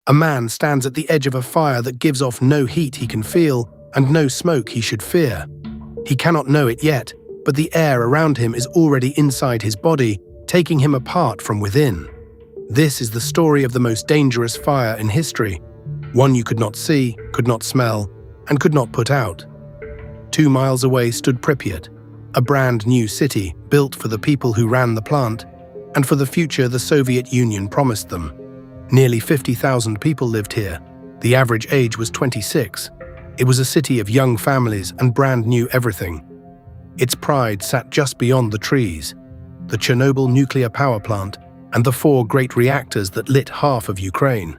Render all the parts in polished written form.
A man stands at the edge of a fire that gives off no heat he can feel and no smoke he should fear. He cannot know it yet, but the air around him is already inside his body, taking him apart from within. This is the story of the most dangerous fire in history, one you could not see, could not smell, and could not put out. 2 miles away stood Pripyat, a brand new city built for the people who ran the plant and for the future the Soviet Union promised them. Nearly 50,000 people lived here. The average age was 26. It was a city of young families and brand new everything. Its pride sat just beyond the trees, the Chernobyl nuclear power plant and the 4 great reactors that lit half of Ukraine.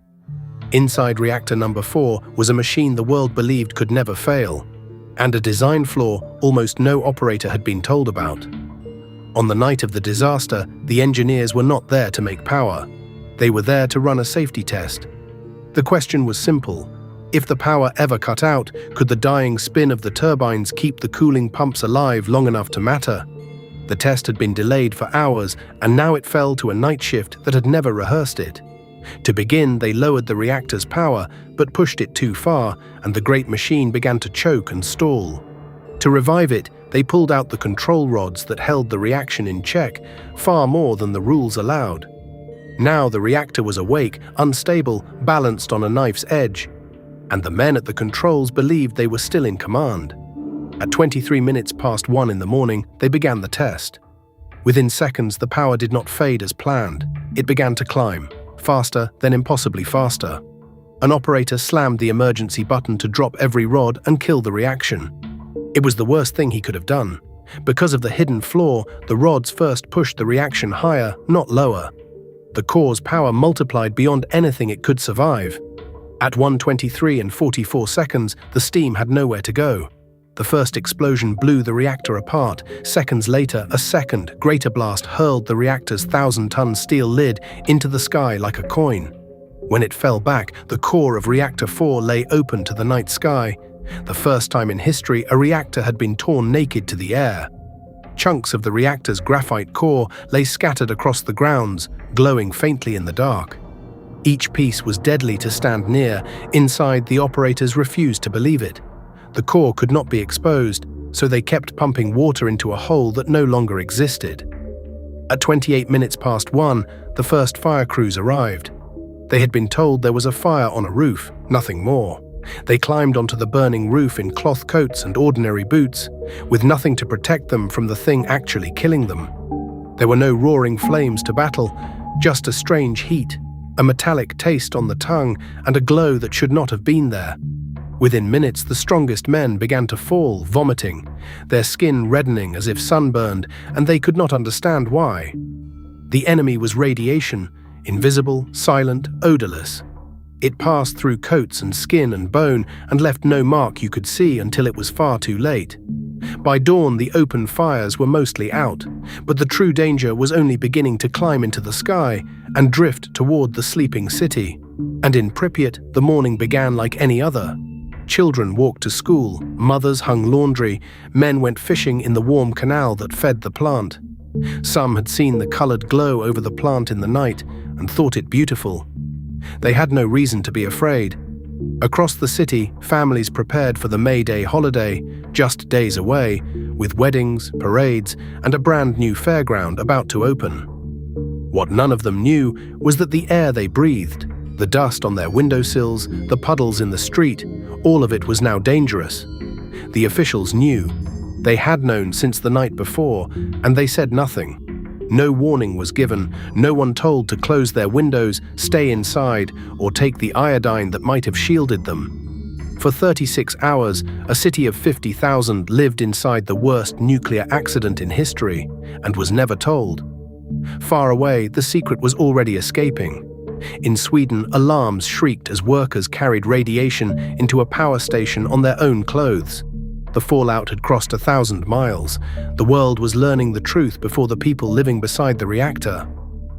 Inside reactor number 4 was a machine the world believed could never fail, and a design flaw almost no operator had been told about. On the night of the disaster, the engineers were not there to make power. They were there to run a safety test. The question was simple. If the power ever cut out, could the dying spin of the turbines keep the cooling pumps alive long enough to matter? The test had been delayed for hours, and now it fell to a night shift that had never rehearsed it. To begin, they lowered the reactor's power, but pushed it too far, and the great machine began to choke and stall. To revive it, they pulled out the control rods that held the reaction in check, far more than the rules allowed. Now the reactor was awake, unstable, balanced on a knife's edge, and the men at the controls believed they were still in command. At 23 minutes past 1 in the morning, they began the test. Within seconds, the power did not fade as planned. It began to climb, faster, then impossibly faster. An operator slammed the emergency button to drop every rod and kill the reaction. It was the worst thing he could have done. Because of the hidden flaw, the rods first pushed the reaction higher, not lower. The core's power multiplied beyond anything it could survive. At 1:23 and 44 seconds, the steam had nowhere to go. The first explosion blew the reactor apart. Seconds later, a second, greater blast hurled the reactor's 1,000-ton steel lid into the sky like a coin. When it fell back, the core of Reactor 4 lay open to the night sky. The first time in history a reactor had been torn naked to the air. Chunks of the reactor's graphite core lay scattered across the grounds, glowing faintly in the dark. Each piece was deadly to stand near. Inside, the operators refused to believe it. The core could not be exposed, so they kept pumping water into a hole that no longer existed. At 28 minutes past 1, the first fire crews arrived. They had been told there was a fire on a roof, nothing more. They climbed onto the burning roof in cloth coats and ordinary boots, with nothing to protect them from the thing actually killing them. There were no roaring flames to battle, just a strange heat, a metallic taste on the tongue, and a glow that should not have been there. Within minutes, the strongest men began to fall, vomiting, their skin reddening as if sunburned, and they could not understand why. The enemy was radiation, invisible, silent, odorless. It passed through coats and skin and bone and left no mark you could see until it was far too late. By dawn, the open fires were mostly out, but the true danger was only beginning to climb into the sky and drift toward the sleeping city. And in Pripyat, the morning began like any other. Children walked to school, mothers hung laundry, men went fishing in the warm canal that fed the plant. Some had seen the colored glow over the plant in the night and thought it beautiful. They had no reason to be afraid. Across the city, families prepared for the May Day holiday, just days away, with weddings, parades, and a brand new fairground about to open. What none of them knew was that the air they breathed, the dust on their windowsills, the puddles in the street, all of it was now dangerous. The officials knew. They had known since the night before, and they said nothing. No warning was given, no one told to close their windows, stay inside, or take the iodine that might have shielded them. For 36 hours, a city of 50,000 lived inside the worst nuclear accident in history, and was never told. Far away, the secret was already escaping. In Sweden, alarms shrieked as workers carried radiation into a power station on their own clothes. The fallout had crossed 1,000 miles. The world was learning the truth before the people living beside the reactor.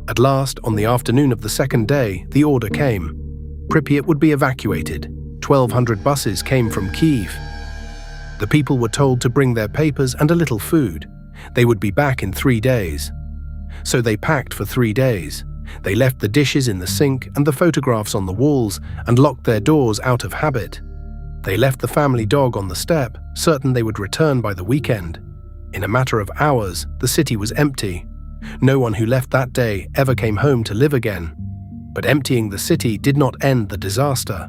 At last, on the afternoon of the second day, the order came. Pripyat would be evacuated. 1,200 buses came from Kyiv. The people were told to bring their papers and a little food. They would be back in 3 days. So they packed for 3 days. They left the dishes in the sink and the photographs on the walls and locked their doors out of habit. They left the family dog on the step, certain they would return by the weekend. In a matter of hours, the city was empty. No one who left that day ever came home to live again. But emptying the city did not end the disaster.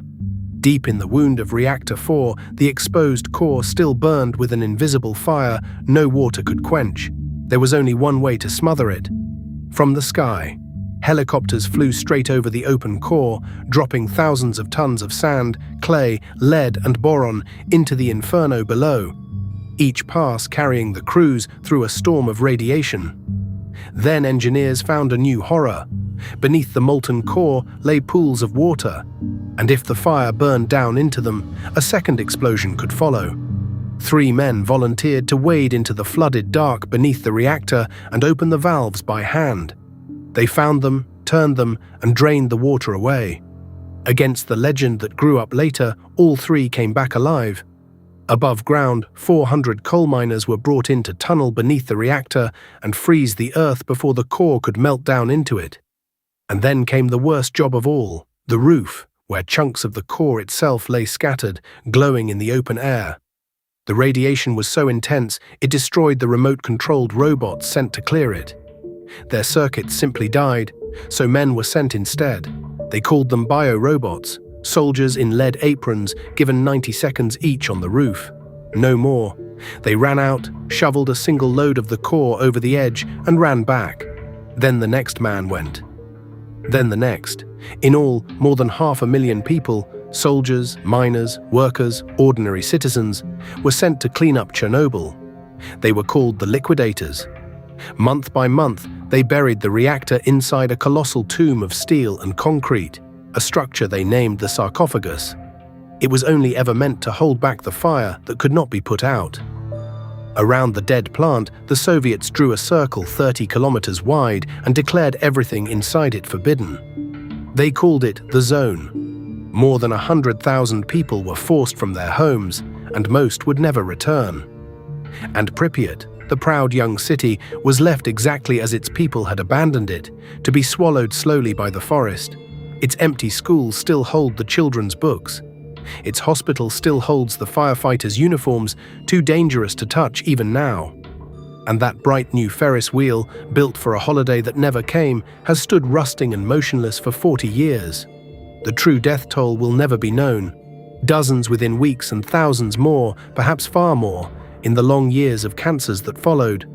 Deep in the wound of Reactor 4, the exposed core still burned with an invisible fire no water could quench. There was only one way to smother it. From the sky, helicopters flew straight over the open core, dropping thousands of tons of sand, clay, lead, and boron into the inferno below, each pass carrying the crews through a storm of radiation. Then engineers found a new horror. Beneath the molten core lay pools of water, and if the fire burned down into them, a second explosion could follow. 3 men volunteered to wade into the flooded dark beneath the reactor and open the valves by hand. They found them, turned them, and drained the water away. Against the legend that grew up later, all 3 came back alive. Above ground, 400 coal miners were brought in to tunnel beneath the reactor and freeze the earth before the core could melt down into it. And then came the worst job of all, the roof, where chunks of the core itself lay scattered, glowing in the open air. The radiation was so intense, it destroyed the remote-controlled robots sent to clear it. Their circuits simply died, so men were sent instead. They called them bio-robots, soldiers in lead aprons given 90 seconds each on the roof. No more. They ran out, shoveled a single load of the core over the edge, and ran back. Then the next man went. Then the next. In all, more than 500,000 people, soldiers, miners, workers, ordinary citizens, were sent to clean up Chernobyl. They were called the liquidators. Month by month, they buried the reactor inside a colossal tomb of steel and concrete, a structure they named the sarcophagus. It was only ever meant to hold back the fire that could not be put out. Around the dead plant, the Soviets drew a circle 30 kilometers wide and declared everything inside it forbidden. They called it the zone. More than 100,000 people were forced from their homes, and most would never return. And Pripyat, the proud young city, was left exactly as its people had abandoned it, to be swallowed slowly by the forest. Its empty schools still hold the children's books. Its hospital still holds the firefighters' uniforms, too dangerous to touch even now. And that bright new Ferris wheel, built for a holiday that never came, has stood rusting and motionless for 40 years. The true death toll will never be known. Dozens within weeks and thousands more, perhaps far more, in the long years of cancers that followed.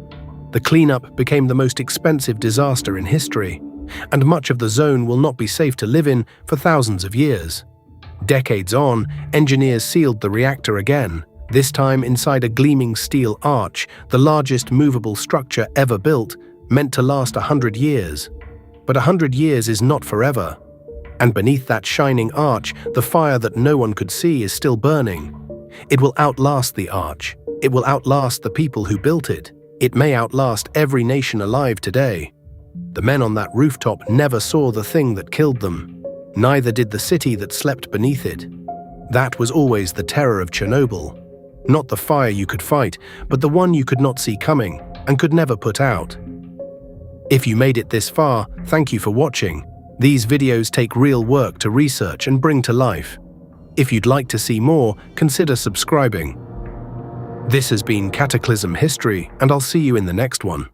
The cleanup became the most expensive disaster in history, and much of the zone will not be safe to live in for thousands of years. Decades on, engineers sealed the reactor again, this time inside a gleaming steel arch, the largest movable structure ever built, meant to last 100 years. But 100 years is not forever. And beneath that shining arch, the fire that no one could see is still burning. It will outlast the arch. It will outlast the people who built it. It may outlast every nation alive today. The men on that rooftop never saw the thing that killed them. Neither did the city that slept beneath it. That was always the terror of Chernobyl. Not the fire you could fight, but the one you could not see coming and could never put out. If you made it this far, thank you for watching. These videos take real work to research and bring to life. If you'd like to see more, consider subscribing. This has been Cataclysm History, and I'll see you in the next one.